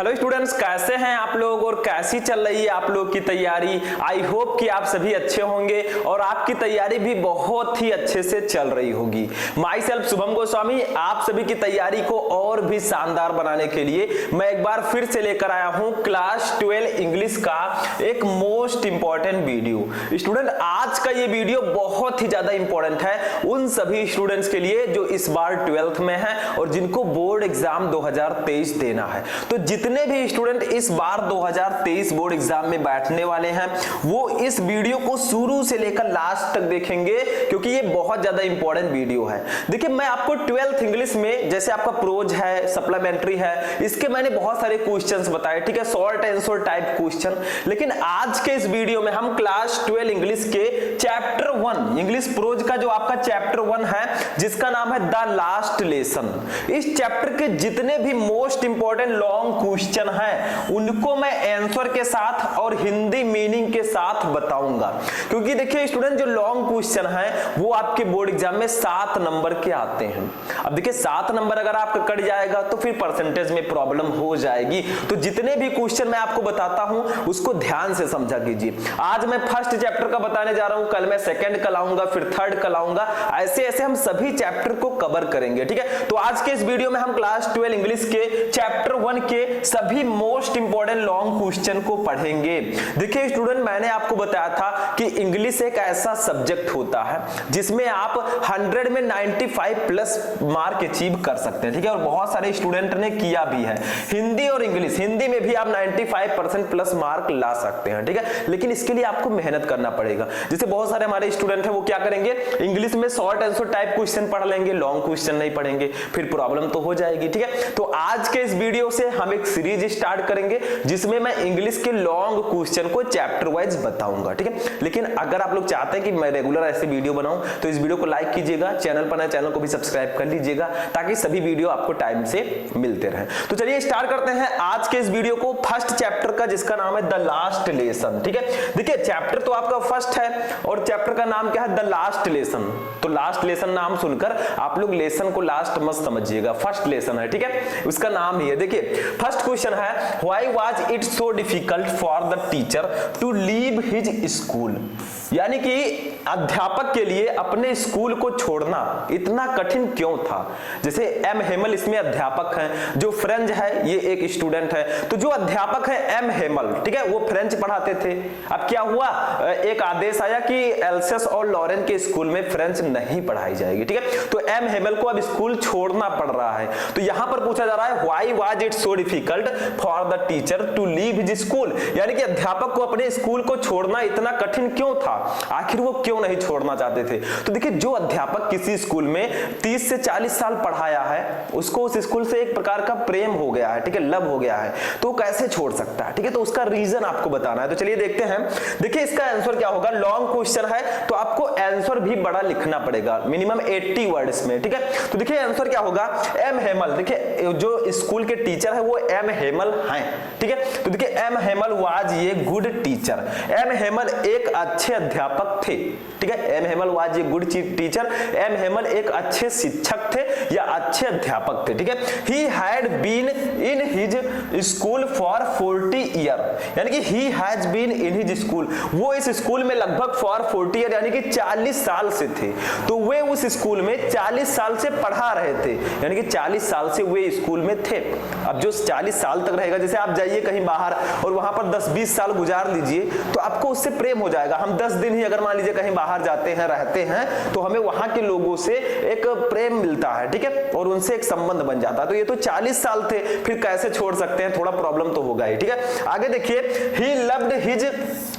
Hello students, कैसे हैं आप लोग और कैसी चल रही है आप लोग की तैयारी। आई होप कि आप सभी अच्छे होंगे और आपकी तैयारी भी बहुत ही अच्छे से चल रही होगी। माई सेल्फ शुभम गोस्वामी आप सभी की तैयारी को और भी शानदार बनाने के लिए मैं एक बार फिर से लेकर आया हूं क्लास 12 इंग्लिश का एक मोस्ट इंपॉर्टेंट वीडियो। स्टूडेंट, आज का ये वीडियो बहुत ही ज्यादा इंपॉर्टेंट है उन सभी स्टूडेंट्स के लिए जो इस बार 12th में हैं और जिनको बोर्ड एग्जाम 2023 देना है। तो जितने भी स्टूडेंट इस बार 2023 बोर्ड एग्जाम में बैठने वाले हैं वो इस वीडियो को शुरू से लेकर लास्ट तक देखेंगे क्योंकि ये बहुत ज्यादा इंपॉर्टेंट वीडियो है। देखिए, मैं आपको 12th इंग्लिश में जैसे आपका प्रोज है, सप्लीमेंट्री है, इसके मैंने बहुत सारे क्वेश्चंस बताए, ठीक है, शॉर्ट आंसर टाइप क्वेश्चन। लेकिन आज के इस वीडियो में हम क्लास 12 इंग्लिश के चैप्टर 1 इंग्लिश प्रोज का जो आपका चैप्टर 1 है जिसका नाम है द लास्ट लेसन, इस चैप्टर के जितने भी मोस्ट इंपॉर्टेंट लॉन्ग क्वेश्चन हैं उनको मैं आंसर के साथ और हिंदी मीनिंग के साथ बताऊंगा। क्योंकि देखिए स्टूडेंट, जो लॉन्ग क्वेश्चन है वो आपके बोर्ड एग्जाम में 7 नंबर के आते हैं। अब देखिए 7 नंबर अगर आपका कट जाएगा तो फिर परसेंटेज में प्रॉब्लम हो जाएगी। तो जितने भी क्वेश्चन मैं आपको बताता हूं उसको ध्यान से समझा कीजिए। आज मैं फर्स्ट चैप्टर का बताने जा रहा हूं, कल मैं सेकंड का लाऊंगा, फिर थर्ड का लाऊंगा, ऐसे ऐसे हम सभी चैप्टर को कवर करेंगे, ठीक है। तो आज के इस वीडियो में हम क्लास 12 इंग्लिश के चैप्टर 1 के सभी मोस्ट इंपॉर्टेंट लॉन्ग क्वेश्चन को पढ़ेंगे। देखिए स्टूडेंट, मैंने आपको बताया था कि इंग्लिश एक ऐसा सब्जेक्ट होता है जिसमें आप 100 में 95 प्लस मार्क अचीव कर सकते हैं, ठीक है, और बहुत सारे स्टूडेंट ने किया भी है। हिंदी और इंग्लिश, हिंदी में भी आप 95% प्लस मार्क ला सकते हैं, ठीक है, लेकिन इसके लिए आपको मेहनत करना पड़ेगा। जैसे बहुत सारे हमारे स्टूडेंट हैं वो क्या करेंगे, इंग्लिश में शॉर्ट आंसर टाइप क्वेश्चन पढ़ लेंगे, लॉन्ग क्वेश्चन नहीं पढ़ेंगे, फिर प्रॉब्लम तो हो जाएगी, ठीक है। तो आज के इस वीडियो से हम एक सीरीज स्टार्ट करेंगे जिसमें मैं इंग्लिश के लॉन्ग क्वेश्चन को चैप्टर वाइज बताऊंगा, ठीक है। लेकिन अगर आप लोग चाहते हैं कि मैं रेगुलर ऐसे वीडियो बनाऊं तो इस वीडियो को लाइक कीजिएगा, चैनल पर नए चैनल को भी सब्सक्राइब कर लीजिएगा ताकि सभी वीडियो आपको टाइम से मिलते रहे। तो चलिए स्टार्ट करते हैं आज के इस वीडियो को फर्स्ट चैप्टर का जिसका नाम है द लास्ट लेसन, ठीक है। देखिए चैप्टर तो आपका फर्स्ट है और चैप्टर का नाम क्या है, द लास्ट लेसन। तो लास्ट लेसन नाम सुनकर आप लोग लेसन को लास्ट मत समझिएगा, फर्स्ट लेसन है, ठीक है, उसका नाम ही है। देखिए फर्स्ट क्वेश्चन है, why was it so difficult for the teacher to leave his school, यानी कि अध्यापक के लिए अपने स्कूल को छोड़ना इतना कठिन क्यों था। जैसे एम हेमल इसमें अध्यापक हैं, जो फ्रेंच है ये एक स्टूडेंट है। तो जो अध्यापक है एम हेमल, ठीक है, वो फ्रेंच पढ़ाते थे। अब क्या हुआ, एक आदेश आया कि एल्सेस और लॉरेन के स्कूल में फ्रेंच नहीं पढ़ाई जाएगी, ठीक है। तो एम हेमल को अब स्कूल छोड़ना पड़ रहा है। तो यहां पर पूछा जा रहा है why was it so difficult for the teacher to leave his school, यानी कि अध्यापक को अपने स्कूल को छोड़ना इतना कठिन क्यों था, आखिर वो क्यों नहीं छोड़ना चाहते थे। तो देखिए जो अध्यापक किसी स्कूल में 30 से 40 साल पढ़ाया है उसको उस स्कूल से एक प्रकार का प्रेम हो गया है, ठीक है, लव हो गया है, तो वो कैसे छोड़ सकता है, ठीक है। तो उसका रीजन आपको बताना है। तो चलिए देखते हैं। देखिए इसका आंसर क्या होगा, लॉन्ग क्वेश्चन है तो आपको आंसर भी बड़ा लिखना पड़ेगा, मिनिमम 80 वर्ड्स में, ठीक है। तो देखिए आंसर क्या होगा, एम हेमल, देखिए जो स्कूल के टीचर है वो एम हेमल हैं, ठीक है। तो देखिए एम हेमल वाज ये गुड टीचर, एम हेमल एक अच्छे अध्यापक थे, ठीक है, एम हेमल वाज ये गुड टीचर, एम हेमल एक अच्छे शिक्षक थे या अच्छे अध्यापक थे, ठीक है। He had been in his school for 40 year, यानी कि he has been in his school, वो इस स्कूल में लगभग फॉर 40 ईयर यानी कि 40 साल से थे। तो वे उस स्कूल में 40 साल से पढ़ा रहे थे, यानी कि 40 साल से वे स्कूल में थे। अब जो 40 साल तक रहेगा, जैसे आप जाइए कहीं बाहर और वहां पर 10-20 साल गुजार लीजिए तो आपको उससे प्रेम हो जाएगा। हम 10 दिन ही अगर मान लीजिए कहीं बाहर जाते हैं, रहते हैं, तो हमें वहां के लोगों से एक प्रेम मिलता है, ठीक है, और उनसे एक संबंध बन जाता है। तो ये तो 40 साल थे, फिर कैसे छोड़ सकते हैं, थोड़ा प्रॉब्लम तो होगा ही, ठीक है। आगे देखिए, ही लव्ड हिज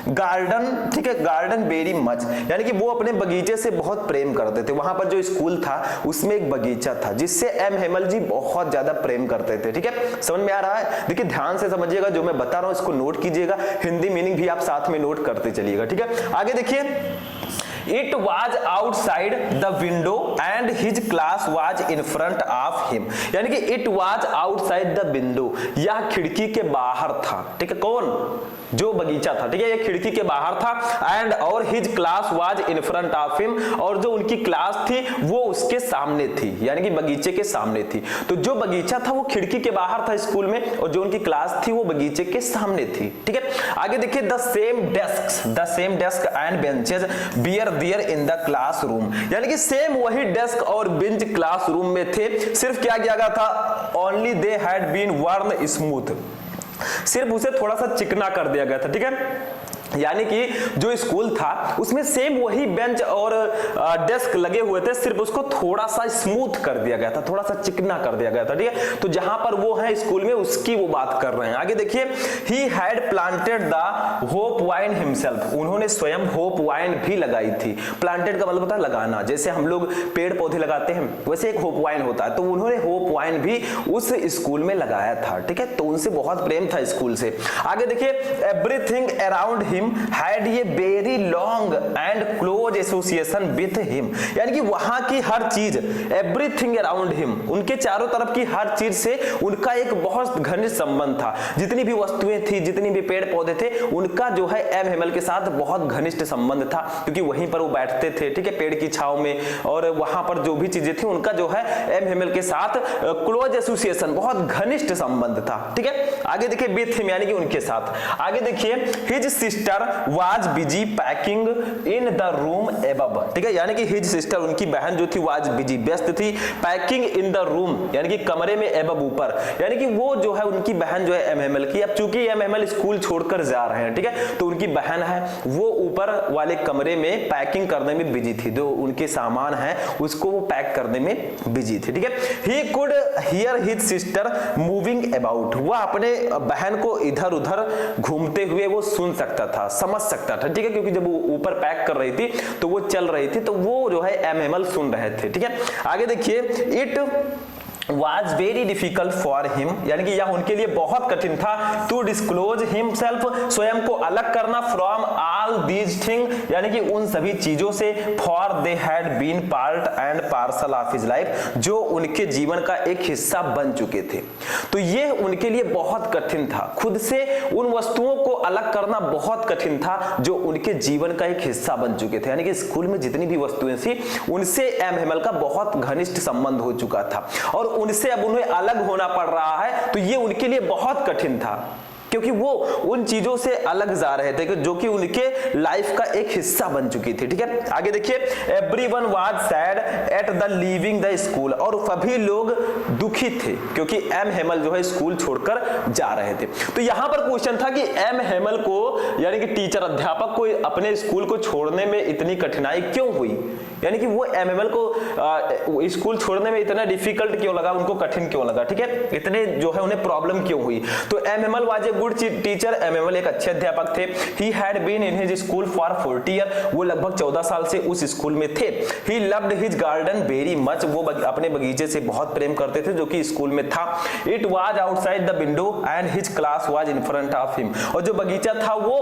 गार्डन, ठीक है, गार्डन वेरी मच, यानी कि वो अपने बगीचे से बहुत प्रेम करते थे। वहां पर जो स्कूल था उसमें एक बगीचा था जिससे एम हेमल जी बहुत ज्यादा प्रेम करते थे, ठीक है। समझ में आ रहा है। देखिए ध्यान से समझिएगा, जो मैं बता रहा हूं इसको नोट कीजिएगा, हिंदी मीनिंग भी आप साथ में नोट करते चलिएगा, ठीक है। आगे देखिए, It was outside the window and his class was in front of him, यानी कि it was outside the window, यह खिड़की के बाहर था, ठीक है। कौन, जो बगीचा था, ठीक है, ये खिड़की के बाहर था एंड और his class was in front of him, और जो उनकी क्लास थी वो उसके सामने थी, यानी कि बगीचे के सामने थी। तो जो बगीचा था वो खिड़की के बाहर था स्कूल में, और जो उनकी क्लास थी वो बगीचे के सामने थी, ठीक है। आगे देखिए, the same desk and benches were there in the classroom, यानी कि सेम वही डेस्क और बेंच क्लासरूम में थे, सिर्फ क्या किया गया था, only they had been worn smooth, सिर्फ उसे थोड़ा सा चिकना कर दिया गया था, ठीक है। यानी कि जो स्कूल था उसमें सेम वही बेंच और डेस्क लगे हुए थे, सिर्फ उसको थोड़ा सा स्मूथ कर दिया गया था, थोड़ा सा चिकना कर दिया गया था, ठीक है। तो जहां पर वो है स्कूल में उसकी वो बात कर रहे हैं। आगे देखिए, ही had planted the hop vine himself, उन्होंने स्वयं होप वाइन भी लगाई थी। प्लांटेड का मतलब होता है लगाना, जैसे हम लोग पेड़ पौधे लगाते हैं वैसे एक होप वाइन होता है, तो उन्होंने होप वाइन भी उस स्कूल में लगाया था, ठीक है। तो उनसे बहुत प्रेम था स्कूल से। आगे देखिए, everything around him had a very long and close association with him, यानी कि वहां की हर चीज, everything around him, उनके चारों तरफ की हर चीज से उनका एक बहुत घनिष्ठ संबंध था। जितनी भी वस्तुएं थी, जितनी भी पेड़ पौधे थे, उनका जो है एम हेमल के साथ बहुत घनिष्ठ संबंध था, क्योंकि वहीं पर वो बैठते थे, ठीक है, पेड़ की छांव में, और वहां पर जो भी चीजें थी उनका जो है एम हेमल के साथ क्लोज एसोसिएशन, बहुत घनिष्ठ संबंध था, ठीक है। आगे देखिए, विथ हिम यानी कि उनके साथ। आगे देखिए, his sister was busy packing in the room above, ठीक है, यानी कि हिज सिस्टर, उनकी बहन जो थी, वाज बिजी, व्यस्त थी, पैकिंग इन द रूम यानी कि कमरे में, एबव ऊपर, यानी कि वो जो है उनकी बहन जो है एमएमएल की, अब चूंकि एमएमएल स्कूल छोड़कर जा रहे हैं, ठीक है, तो उनकी बहन है वो ऊपर वाले कमरे में पैकिंग करने में बिजी थी, जो उनके सामान है उसको वो पैक करने में बिजी थी, ठीक है। He could hear his sister moving about, वह अपने बहन को इधर उधर घूमते हुए वो सुन सकता था, समझ सकता था, ठीक है, क्योंकि जब वो ऊपर पैक कर रही थी तो वो चल रही थी, तो वो जो है एमएमएल सुन रहे थे, ठीक है। आगे देखिए, it was very difficult for him, यानी कि यह उनके लिए बहुत कठिन था, to disclose himself, स्वयं को अलग करना, from all these things, यानी कि उन सभी चीजों से, for they had been part and parcel of his life, जो उनके जीवन का एक हिस्सा बन चुके थे। तो ये उनके लिए बहुत कठिन था, खुद से उन वस्तुओं को अलग करना बहुत कठिन था जो उनके जीवन का एक हिस्सा बन चुके थे, यानी कि स्कूल में जितनी भी वस्तुएं थी उनसे एम हेमल का बहुत घनिष्ठ संबंध हो चुका था, और उनसे अब उन्हें अलग होना पड़ रहा है, तो ये उनके लिए बहुत कठिन था, क्योंकि वो उन चीजों से अलग जा रहे थे जो कि उनके लाइफ का एक हिस्सा बन चुकी थी, ठीक है। आगे देखिए, everyone was sad at the leaving the school, और सभी लोग दुखी थे क्योंकि एम हेमल जो है स्कूल छोड़कर जा रहे थे। तो यहां पर क्वेश्चन था कि एम हेमल को, यानी कि टीचर अध्यापक को, अपने स्कूल को छोड़ने में इतनी कठिनाई क्यों हुई, यानी कि वो एम हेमल को स्कूल छोड़ने में इतना डिफिकल्ट क्यों लगा, उनको कठिन क्यों लगा, ठीक है, इतने जो है उन्हें प्रॉब्लम क्यों हुई। तो M Hamel was a good teacher, M Hamel एक अच्छे अध्यापक थे। He had been in his school for 40 year, वो लगभग 14 साल से उस स्कूल में थे। He loved his garden very much, वो अपने बगीचे से बहुत प्रेम करते थे जो कि स्कूल में था। It was outside the window and his class was in front of him, और जो बगीचा था वो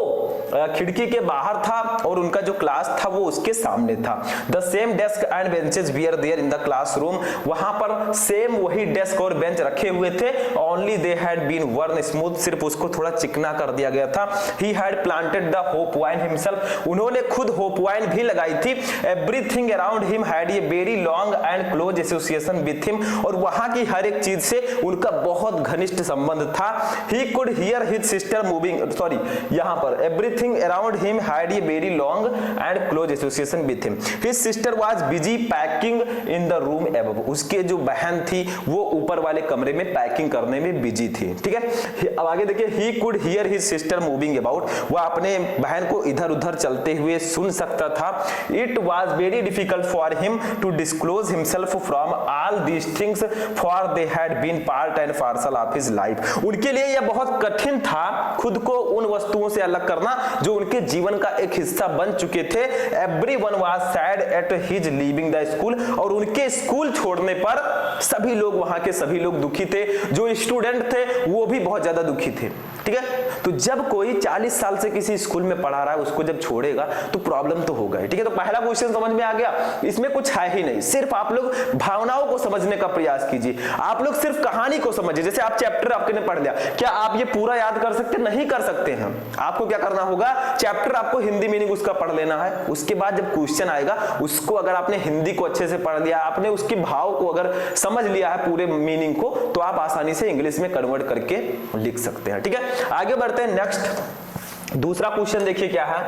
खिड़की के बाहर था और उनका जो क्लास था वो उसके सामने था। The same desk and benches were there in the classroom, वहां पर सेम वही डेस्क और बेंच रखे हुए थे। Only they had been worn smooth, सिर्फ उसको थोड़ा चिकना कर दिया गया था। He had planted the hop vine himself, उन्होंने खुद होप वाइन भी लगाई थी। Everything around him had a very long and close association with him, और वहां की हर एक चीज से उनका बहुत घनिष्ठ संबंध था। He could hear his sister moving, sorry यहां पर everything around him had a very long and close association with him. His sister was busy packing in the room above, उसके जो बहन थी वो ऊपर वाले कमरे में पैकिंग करने में बिजी थी, ठीक है। अब आगे देखिए, he could hear his sister moving about, वह अपने बहन को इधर उधर चलते हुए सुन सकता था। It was very difficult for him to disclose himself from all these things for they had been part and parcel of his life, उनके लिए यह बहुत कठिन था खुद को उन वस्तुओं से अलग करना जो उनके जीवन का एक हिस्सा बन चुके थे। Everyone was sad at his leaving the school, और उनके स्कूल छोड़ने पर सभी लोग, वहां के सभी लोग दुखी थे, जो स्टूडेंट थे वो भी बहुत ज्यादा दुखी थे। ठीक है, तो जब कोई 40 साल से किसी स्कूल में पढ़ा रहा है, उसको जब छोड़ेगा तो प्रॉब्लम तो होगा ही। ठीक है, तो पहला क्वेश्चन समझ में आ गया, इसमें कुछ है ही नहीं, सिर्फ आप लोग भावनाओं को समझने का प्रयास कीजिए, आप लोग सिर्फ कहानी को समझिए। जैसे आप चैप्टर आपने पढ़ लिया, क्या आप ये पूरा याद कर सकते? नहीं कर सकते हैं। आपको क्या करना होगा, चैप्टर आपको हिंदी मीनिंग उसका पढ़ लेना है, उसके बाद जब क्वेश्चन आएगा उसको अगर आपने हिंदी को अच्छे से पढ़ लिया, आपने उसके भाव को अगर समझ लिया है पूरे मीनिंग को, तो आप आसानी से इंग्लिश में कन्वर्ट करके लिख सकते हैं। ठीक है, आगे बढ़ते हैं। नेक्स्ट दूसरा क्वेश्चन देखिए क्या है,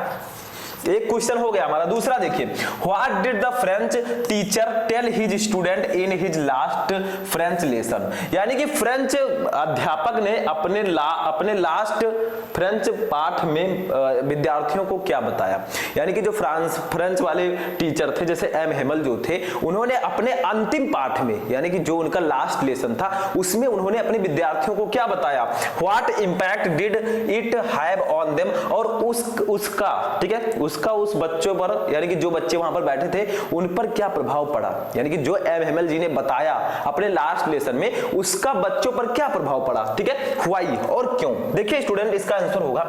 एक क्वेश्चन हो गया हमारा। दूसरा देखिए, what did the French teacher tell his student in his last French lesson, यानी कि फ्रेंच अध्यापक ने अपने लास्ट फ्रेंच पाठ में विद्यार्थियों को क्या बताया। यानी कि जो फ्रेंच वाले टीचर थे, जैसे एम हेमल जो थे, उन्होंने अपने अंतिम पाठ में, यानी कि जो उनका लास्ट लेसन था, उसमें उन्होंने अपने विद्यार्थियों को क्या बताया, what impact did it have on them, और उसका, ठीक है, उसका उस बच्चों पर, यानी कि जो बच्चे वहां पर बैठे थे उन पर क्या प्रभाव पड़ा, यानी कि जो एम हेमल जी ने बताया अपने लास्ट लेसन में, उसका बच्चों पर क्या प्रभाव पड़ा। ठीक है, व्हाई, और क्यों। देखिए स्टूडेंट, इसका आंसर होगा,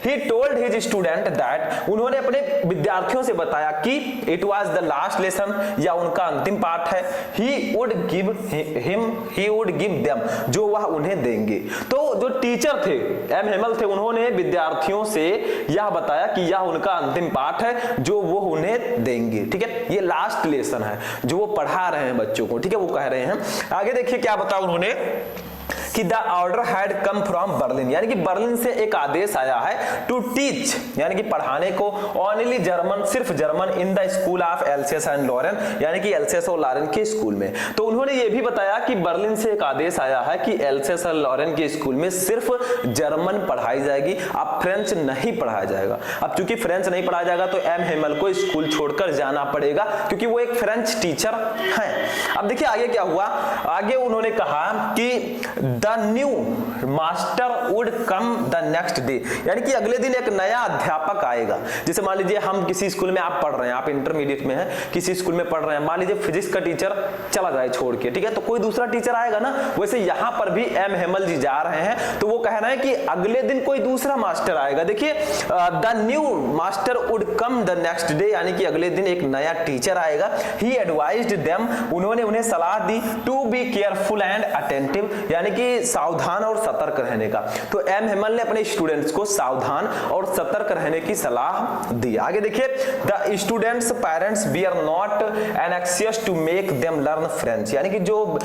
he told his student that, उन्होंने अपने विद्यार्थियों से बताया कि it was the last lesson, या उनका अंतिम पाठ है, ही वुड गिव देम, जो वह उन्हें देंगे। तो जो टीचर थे, एम हेमल थे, उन्होंने विद्यार्थियों से यह बताया कि यह उनका अंतिम पाठ है जो वो उन्हें देंगे। ठीक है, ये लास्ट लेसन है जो वो पढ़ा रहे हैं बच्चों को। ठीक है, वो कह रहे हैं। आगे देखिए क्या बताया उन्होंने कि the order had come from Berlin, यानी कि बर्लिन से एक आदेश आया है टू टीच, यानी कि पढ़ाने को, ओनली जर्मन, सिर्फ German, in the school of Alsace and Lorraine, यानी कि एल्सेस और लॉरेन के स्कूल में। तो उन्होंने ये भी बताया कि बर्लिन से एक आदेश आया है कि एल्सेस और लॉरेन के स्कूल में सिर्फ जर्मन पढ़ाई जाएगी, अब फ्रेंच नहीं पढ़ाया जाएगा। अब चूंकि फ्रेंच नहीं पढ़ाया जाएगा तो एम हेमल को स्कूल छोड़कर जाना पड़ेगा, क्योंकि वो एक फ्रेंच टीचर है। अब देखिए आगे क्या हुआ, आगे उन्होंने कहा कि the new master would come the next day, यानी कि अगले दिन एक नया अध्यापक आएगा। जैसे मान लीजिए हम किसी स्कूल में आप पढ़ रहे हैं, आप इंटरमीडिएट में हैं, किसी स्कूल में पढ़ रहे हैं, मान लीजिए फिजिक्स का टीचर चला जाए छोड़ के, ठीक है, तो कोई दूसरा टीचर आएगा ना। वैसे यहां पर भी एम हेमल जी जा रहे हैं, तो वो कह रहे हैं कि अगले दिन कोई दूसरा मास्टर आएगा। देखिए the new master would come the next day, यानी कि अगले दिन एक नया टीचर आएगा। ही एडवाइज्ड देम, उन्होंने उन्हें सलाह दी, to be careful and attentive, यानी कि सावधान और सतर्क रहने का। तो एम हेमल ने अपने स्टूडेंट्स को सावधान और सतर्क रहने की सलाह दी। आगे देखिए, the students parents we are not anxious to make them learn French, यानी कि जो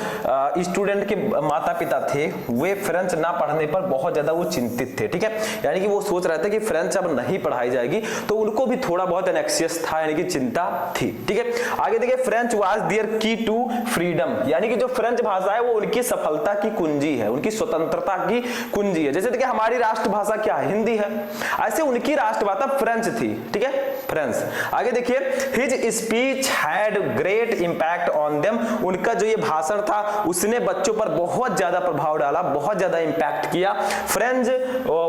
स्टूडेंट के माता पिता थे वे फ्रेंच ना पढ़ने पर बहुत ज्यादा वो चिंतित थे। ठीक है, यानी कि वो सोच रहे थे कि फ्रेंच अब नहीं पढ़ाई जाएगी, तो उनको भी थोड़ा बहुत एनेक्सियस था, यानी कि चिंता थी। ठीक है, आगे देखिए, फ्रेंच वाज देयर की टू फ्रीडम, यानी कि जो फ्रेंच भाषा है वो उनकी सफलता की कुंजी है, उनकी स्वतंत्रता की कुंजी है। जैसे देखिए हमारी राष्ट्रभाषा क्या है, हिंदी है, ऐसे उनकी राष्ट्रभाषा फ्रेंच थी। ठीक है, फ्रेंच। आगे देखिए, his speech had great impact on them, उनका जो ये भाषण था उसने बच्चों पर बहुत ज्यादा प्रभाव डाला, बहुत ज्यादा इंपैक्ट किया। French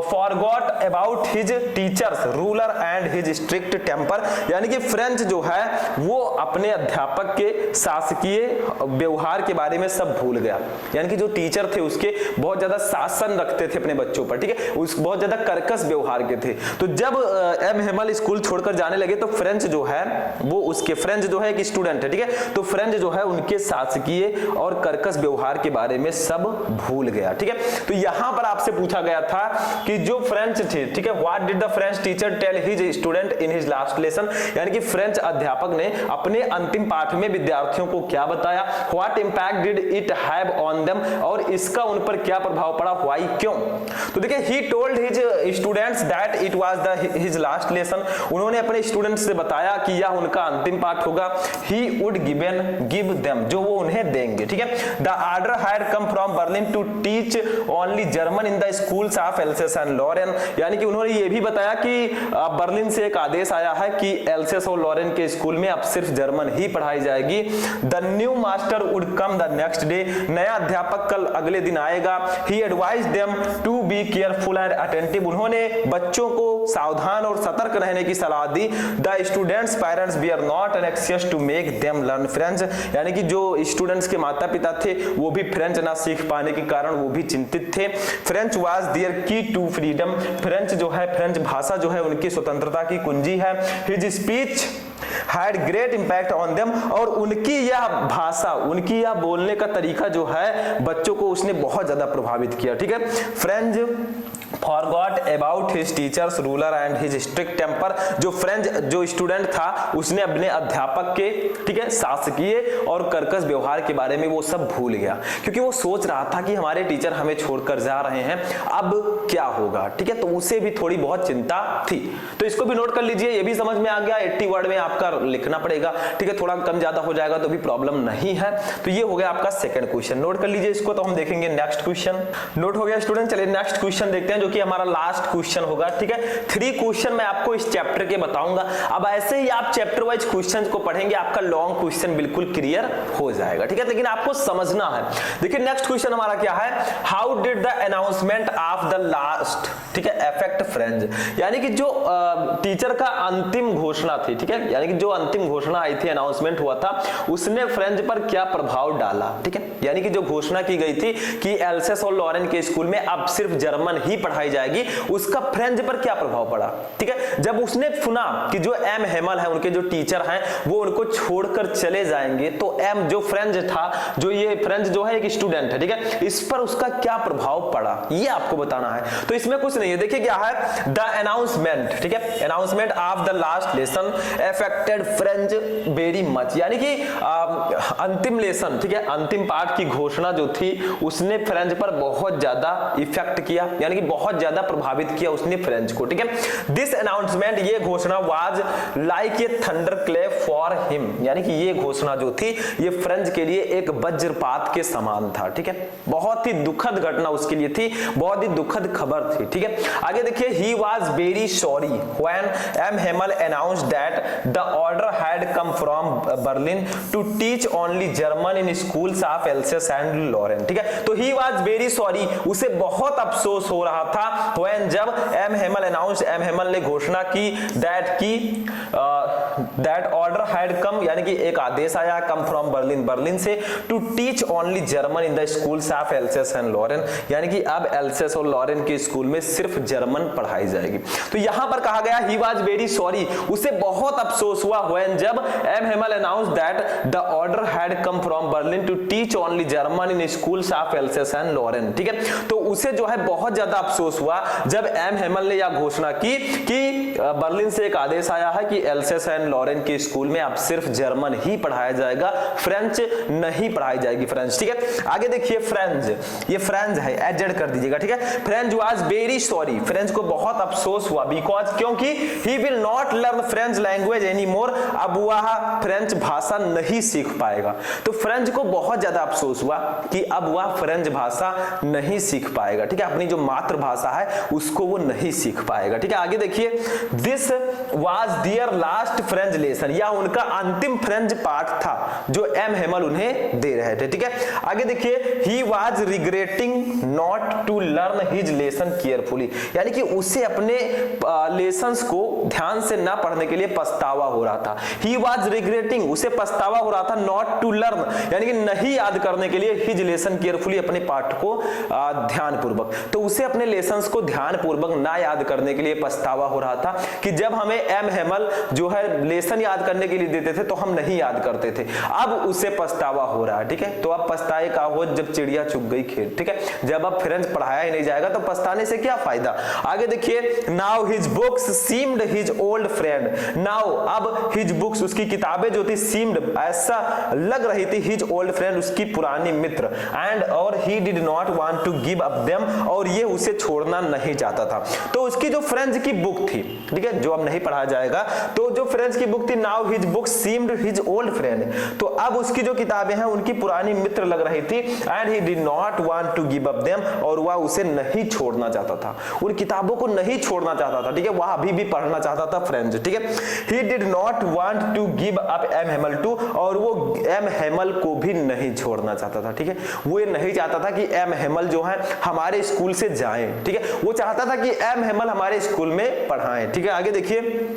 forgot about his teachers ruler and his strict temper, यानी कि फ्रेंच जो है वो अपने अध्यापक के शासकीय व्यवहार के बारे में सब भूल गया, यानी कि जो टीचर थे उसके बहुत ज्यादा शासन रखते थे अपने बच्चों पर। ठीक है, उस बहुत ज्यादा कर्कश व्यवहार के थे। तो जब एम हेमल स्कूल छोड़कर जाने लगे तो फ्रेंच जो है वो उसके, फ्रेंच जो है एक स्टूडेंट है, ठीक है, तो फ्रेंच जो है उनके शासकीय और कर्कश व्यवहार के बारे में सब भूल गया। ठीक है, तो यहां पर आपसे पूछा गया था कि जो फ्रेंच थे, ठीक है, what did the French teacher tell his student in his last lesson, यानी कि फ्रेंच अध्यापक ने अपने अंतिम पाठ में विद्यार्थियों को क्या बताया, what impact did it have on them, और इसका उन पर क्या प्रभाव पड़ा, व्हाई, क्यों। तो देखिए, he told his students that it was the his last lesson, उन्होंने अपने स्टूडेंट्स से बताया कि यह उनका अंतिम पाठ होगा। ही वुड गिव देम, जो वो उन्हें देंगे। ठीक है, the order had come from Berlin to teach only German in the schools of Alsace and Lorraine, यानी कि उन्होंने ये भी बताया कि बर्लिन से एक आदेश आया है कि एल्सेस और लॉरेन के स्कूल में अब सिर्फ जर्मन ही पढ़ाई जाएगी। The new master would come the next day, नया अध्यापक कल अगले दिन दिन आएगा। He advise them to be careful and attentive, उन्होंने बच्चों को सावधान और सतर्क रहने की सलाह दी। The students parents we are not anxious to make them learn French, यानी कि जो स्टूडेंट्स के माता पिता थे वो भी फ्रेंच ना सीख पाने के कारण वो भी चिंतित थे। फ्रेंच वाज देयर की टू फ्रीडम, फ्रेंच जो है, फ्रेंच भाषा जो है उनकी स्वतंत्रता की कुंजी है। His speech had great impact on them, और उनकी यह भाषा, उनकी यह बोलने का तरीका जो है बच्चों को उसने बहुत ज्यादा प्रभावित किया। ठीक है, French forgot about his teachers ruler and his strict temper, जो फ्रेंच जो स्टूडेंट था उसने अपने अध्यापक के, ठीक है, शासकीय और कर्कश व्यवहार के बारे में वो सब भूल गया, क्योंकि वो सोच रहा था कि हमारे टीचर हमें छोड़कर जा रहे हैं, अब क्या होगा। ठीक है, तो उसे भी थोड़ी बहुत चिंता थी। तो इसको भी नोट कर लीजिए, ये भी समझ में आ गया। 80 वर्ड में आपका लिखना पड़ेगा। ठीक है, थोड़ा कम ज्यादा हो जाएगा तो भी प्रॉब्लम नहीं है। तो ये हो गया आपका सेकंड क्वेश्चन, नोट कर लीजिए इसको। तो हम देखेंगे नेक्स्ट क्वेश्चन। नोट हो गया स्टूडेंट, चलिए नेक्स्ट क्वेश्चन देखते हैं जो कि हमारा लास्ट क्वेश्चन होगा। ठीक है, 3 क्वेश्चन मैं आपको इस चैप्टर के बताऊंगा। अब ऐसे ही आप चैप्टर वाइज क्वेश्चंस को पढ़ेंगे, आपका लॉन्ग क्वेश्चन बिल्कुल क्लियर हो जाएगा। ठीक है, लेकिन आपको समझना है। देखिए नेक्स्ट क्वेश्चन हमारा क्या है, how did the announcement of the last, ठीक है, अफेक्ट फ्रेंच, यानी कि जो टीचर का अंतिम घोषणा थी, ठीक है, यानी कि जो अंतिम घोषणा आई थी, अनाउंसमेंट हुआ था, उसने फ्रेंच पर क्या प्रभाव डाला। ठीक है, यानी कि जो घोषणा की गई थी कि एल्सेस और लॉरेन के स्कूल में अब सिर्फ जर्मन ही पढ़ाई जाएगी, उसका फ्रेंच पर क्या प्रभाव पड़ा। ठीक है, जब उसने सुना कि जो एम हेमल है, उनके जो टीचर हैं, वो उनको छोड़कर चले जाएंगे, तो एम जो फ्रेंच था, जो ये फ्रेंच जो है एक स्टूडेंट है, ठीक है, इस पर उसका क्या प्रभाव पड़ा, ये आपको बताना है। तो इसमें कुछ नहीं है, देखिए क्या है, द अनाउंसमेंट, ठीक है, announcement of the last lesson affected French very much, यानी कि अंतिम लेसन, ठीक है, अंतिम पाठ की घोषणा जो थी उसने फ्रेंच पर बहुत ज्यादा इफेक्ट किया, यानी कि बहुत ज्यादा प्रभावित किया उसने फ्रेंच को। ठीक है, दिस अनाउंसमेंट, ये घोषणा was like a thunder clap for him, यानी कि ये घोषणा जो थी ये फ्रेंच के लिए एक वज्रपात के समान था। ठीक है, बहुत ही दुखद घटना उसके लिए थी, बहुत ही दुखद खबर थी। ठीक है, आगे देखिए, he was very sorry when M Hamel announced that the order had come from Berlin to teach only German in schools of Alsace and Lorraine. ठीक है, तो ही वाज वेरी सॉरी, उसे बहुत अफसोस हो रहा था, व्हेन जब M Hamel announced, M Hemal ने घोषणा की, दैट ऑर्डर हैड कम, यानी कि एक आदेश आया, कम फ्रॉम बर्लिन, बर्लिन से, to teach only German in the schools of Alsace and Lorraine, यानी कि अब एल्सेस और लॉरेन के स्कूल में सिर्फ जर्मन पढ़ाई जाएगी। तो यहां पर कहा गया ही वाज वेरी सॉरी, उसे बहुत अफसोस हुआ, व्हेन जब M Hamel announced that the order had come from Berlin to teach only German in schools of Alsace and Lorraine. ठीक है, तो उसे जो है बहुत ज्यादा अफसोस हुआ जब एम हेमल ने यह घोषणा की कि बर्लिन से एक आदेश आया है कि एल्सेस एंड लॉरेन के स्कूल में अब सिर्फ जर्मन ही पढ़ाया जाएगा, फ्रेंच नहीं पढ़ाई जाएगी, फ्रेंच। ठीक है, आगे देखिए फ्रेंच, ये फ्रेंच है, एडेड कर दीजिएगा। ठीक है, French was very sorry, French को बहुत अफसोस हुआ, बिकॉज, क्योंकि he will not learn French language any more, अब वह फ्रेंच भाषा नहीं सीख पाएगा। तो फ्रेंच को बहुत ज्यादा अफसोस हुआ कि अब वह फ्रेंच भाषा नहीं सीख पाएगा। ठीक है, अपनी जो मातृभाषा है उसको वो नहीं सीख पाएगा। ठीक है, आगे देखिए, this was their last French lesson, या उनका अंतिम फ्रेंच पाठ था जो एम हेमल उन्हें दे रहे थे। ठीक है, आगे देखिए, he was regretting not to learn his lesson carefully, यानी कि उसे अपने लेसन्स को ध्यान से ना पढ़ने के लिए पछतावा हो रहा था। ही वाज रिग्रेटिंग, उसे पछतावा हो रहा था, नॉट टू लर्न, यानी कि नहीं याद करने के लिए, हिज लेसन केयरफुली, अपने पाठ को ध्यान पूर्वक, तो उसे अपने लेसन्स को ध्यान पूर्वक ना याद करने के लिए पछतावा हो रहा था कि जब हमें एम हेमल जो है लेसन याद करने के लिए देते थे तो हम नहीं याद करते थे, अब उसे पछतावा हो रहा है। ठीक है, तो अब पछताए का हो जब चिड़िया चुग गई खेत। ठीक है, जब अब फ्रेंच पढ़ाया ही नहीं जाएगा तो पछताने से क्या फायदा। आगे देखिए, now his books seemed his old friend, now अब हिज बुक्स, उसकी किताबें जो थी, सीम्ड, ऐसा लग रही थी, हिज ओल्ड फ्रेंड, उसकी पुरानी मित्र, एंड और he did not want to give up them, और ये उसे छोड़ छोड़ना नहीं चाहता था। तो उसकी जो फ्रेंच की बुक थी, ठीक है, जो अब नहीं पढ़ा जाएगा, तो जो फ्रेंच की बुक थी, now his book seemed his old friend, तो अब उसकी जो किताबें हैं उनकी पुरानी मित्र लग रही थी। And he did not want to give up them, और वह उसे नहीं छोड़ना चाहता था, उन किताबों को नहीं छोड़ना चाहता था, ठीक है, वह अभी भी पढ़ना चाहता था फ्रेंच, ठीक है। He did not want to give up M Hamel too, और वो एम हेमल को भी नहीं छोड़ना चाहता था, ठीक है, वो ये नहीं चाहता था कि एम हेमल जो है हमारे स्कूल से जाएं, ठीक है, वो चाहता था कि एम हेमल हमारे स्कूल में पढ़ाएं, ठीक है। आगे देखिए,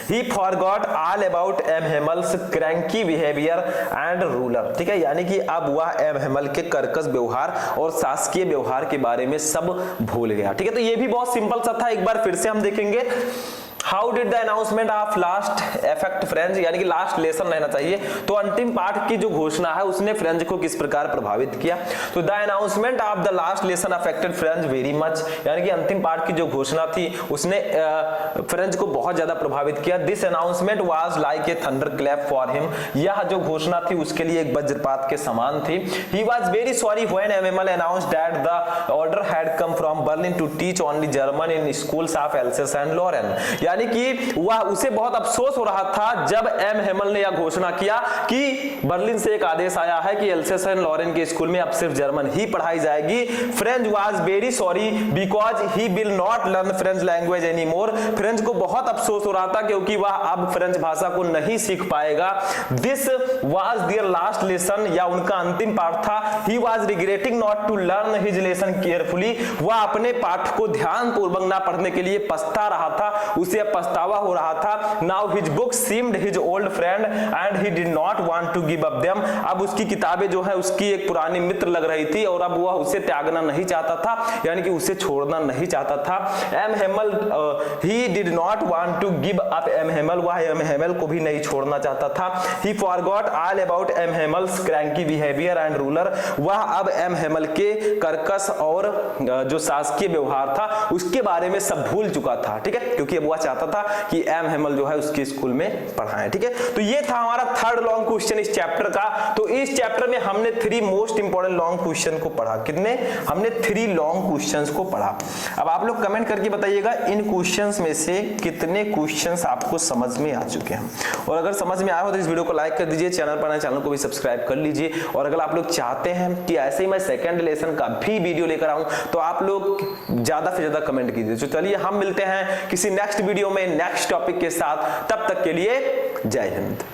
He forgot all about M. Hammel's cranky behavior and ruler, ठीक है, यानी कि अब वह एम हेमल के कर्कश व्यवहार और शासकीय व्यवहार के बारे में सब भूल गया, ठीक है। तो ये भी बहुत सिंपल सा था, एक बार फिर से हम देखेंगे। How did the announcement of last affect French, यानी कि लास्ट लेसन रहना चाहिए, तो अंतिम पाठ की जो घोषणा है उसने फ्रेंच को किस प्रकार प्रभावित किया। तो the announcement of the last lesson affected French very much, यानी कि अंतिम पाठ की जो घोषणा थी उसने फ्रेंच को बहुत ज्यादा प्रभावित किया। This announcement was like a thunder clap for him, यह जो घोषणा थी उसके लिए एक वज्रपात के समान थी। He was very sorry when MML announced that the order had come from Berlin to teach only German in schools of Alsace and Lorraine, यानी कि वह उसे बहुत अफसोस हो रहा था जब एम हेमल ने यह घोषणा किया कि बर्लिन से एक आदेश आया है कि एल्सेस एंड लॉरेन के स्कूल में अब सिर्फ जर्मन ही पढ़ाई जाएगी। French was very sorry because he will not learn French language any more, French को बहुत अफसोस हो रहा था क्योंकि वह अब फ्रेंच भाषा को नहीं सीख पाएगा। This was their last lesson, या उनका अंतिम पाठ था। He was regretting not to learn his lesson carefully, वह अपने पाठ को ध्यान पूर्वक ना पढ़ने के लिए पछता रहा था, उसे पछतावा हो रहा था। Now his book seemed his old friend and he did not want to give up them, अब उसकी किताबें जो है उसकी एक पुरानी मित्र लग रही थी और अब वह उसे त्यागना नहीं चाहता था, यानी कि उसे छोड़ना नहीं चाहता था। M Hamel he did not want to give up M Hamel, वह एम हेमल को भी नहीं छोड़ना चाहता था। He forgot all about M Hamel's cranky behaviour and ruler, वह अब एम हेमल के कर्कश और जो शासकीय व्यवहार था उसके बारे में सब भूल चुका था, ठीक है, क्योंकि अब वह चाहता था कि एम हेमल जो है उसके स्कूल में पढ़ाएं, ठीक है। तो ये था हमारा थर्ड लॉन्ग क्वेश्चन इस चैप्टर का। तो इस चैप्टर में हमने 3 मोस्ट इंपोर्टेंट लॉन्ग क्वेश्चन को पढ़ा। कितने? हमने 3 लॉन्ग क्वेश्चंस को पढ़ा। अब आप लोग कमेंट करके बताइएगा इन क्वेश्चंस में से कितने क्वेश्चंस आपको समझ में आ चुके हैं, और अगर समझ में आया हो तो इस वीडियो को लाइक कर दीजिए, चैनल पर नए चैनल को भी सब्सक्राइब कर लीजिए, और अगर आप लोग चाहते हैं कि ऐसे ही मैं सेकंड लेसन का भी वीडियो लेकर आऊं तो आप लोग ज्यादा से ज्यादा कमेंट कीजिए। तो चलिए हम मिलते हैं किसी नेक्स्ट वीडियो में नेक्स्ट टॉपिक के साथ, तब तक के लिए जय हिंद।